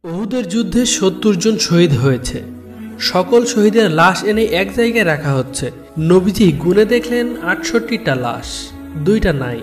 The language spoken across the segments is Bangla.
উহুদের যুদ্ধে ৭০ জন শহীদ হয়েছে। সকল শহীদের লাশ এনে এক জায়গায় রাখা হচ্ছে। নবীজি গুনে দেখলেন ৬৮টা লাশ, ২টা নাই।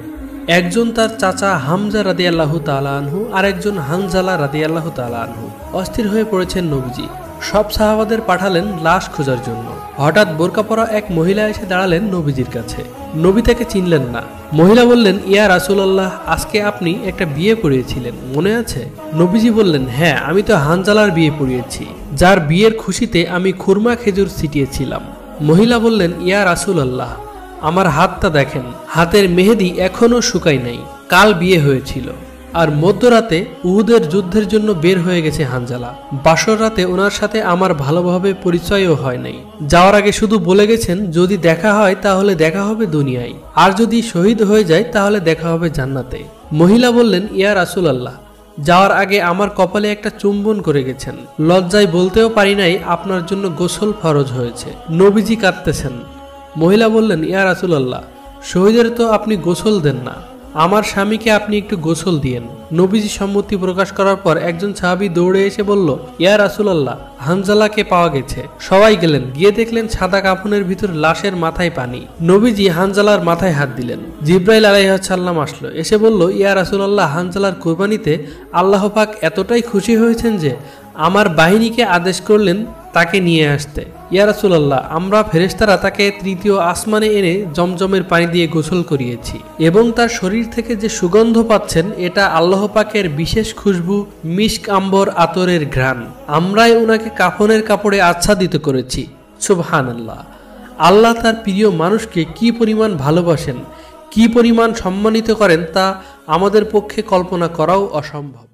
একজন তার চাচা হামজা রাদিয়াল্লাহু তাআলা আনহু আর একজন হানজালা রাদিয়াল্লাহু তাআলা আনহু। অস্থির হয়ে পড়েছেন নবীজি। সব সাহাবাদের পাঠালেন লাশ খোঁজার জন্য। হঠাৎ বোরকা পরা এক মহিলা এসে দাঁড়ালেন নবীজির কাছে। নবী তাকে চিনলেন না। মহিলা বললেন, ইয়া রাসূলুল্লাহ, আজকে আপনি একটা বিয়ে পড়িয়েছিলেন, মনে আছে? নবীজি বললেন, হ্যাঁ, আমি তো হানজালার বিয়ে পড়িয়েছি, যার বিয়ের খুশিতে আমি খুরমা খেজুর ছিটিয়েছিলাম। মহিলা বললেন, ইয়া রাসূলুল্লাহ, আমার হাতটা দেখেন, হাতের মেহেদি এখনো শুকায় নাই, কাল বিয়ে হয়েছিল। আর মধ্যরাতে উহুদের যুদ্ধের জন্য বের হয়ে গেছে হানজালা। বাসর রাতে ওনার সাথে আমার ভালোভাবে পরিচয়ও হয় নাই। যাওয়ার আগে শুধু বলে গেছেন, যদি দেখা হয় তাহলে দেখা হবে দুনিয়ায়, আর যদি শহীদ হয়ে যায় তাহলে দেখা হবে জান্নাতে। মহিলা বললেন, ইয়া রাসূলুল্লাহ, যাওয়ার আগে আমার কপালে একটা চুম্বন করে গেছেন, লজ্জায় বলতেও পারি নাই আপনার জন্য গোসল ফরজ হয়েছে। নবীজি কাঁদতেছেন। মহিলা বললেন, ইয়া রাসূলুল্লাহ, শহীদের তো আপনি গোসল দেন না, আমার স্বামীকে আপনি একটু গোসল দিয়েন। নবীজি সম্মতি প্রকাশ করার পর একজন সাহাবী দৌড়ে এসে বলল, ইয়া রাসূলুল্লাহ, হানজালাকে পাওয়া গেছে। সবাই গেলেন, গিয়ে দেখলেন সাদা কাফনের ভিতর লাশের মাথায় পানি। নবীজি হানজালার মাথায় হাত দিলেন। জিবরাইল আলাইহিস সালাম আসলো, এসে বলল, ইয়া রাসূলুল্লাহ, হানজালার কুরবানিতে আল্লাহ পাক এতটাই খুশি হয়েছেন যে আমার বাহিনীকে আদেশ করলেন তাকে নিয়ে আসতে। ইয়া রাসূলুল্লাহ, আমরা ফেরেশতারা তাকে তৃতীয় আসমানে এনে জমজমের পানি দিয়ে গোসল করিয়েছি, এবং তার শরীর থেকে যে সুগন্ধ পাচ্ছেন এটা আল্লাহ পাকের বিশেষ খুশবু, মিস্ক আম্বর আতরের ঘ্রাণ। আমরাই ওনাকে কাফনের কাপড়ে আচ্ছাদিত করেছি। সুবহানাল্লাহ। আল্লাহ তার প্রিয় মানুষকে কি পরিমাণ ভালোবাসেন, কি পরিমাণ সম্মানিত করেন তা আমাদের পক্ষে কল্পনা করাও অসম্ভব।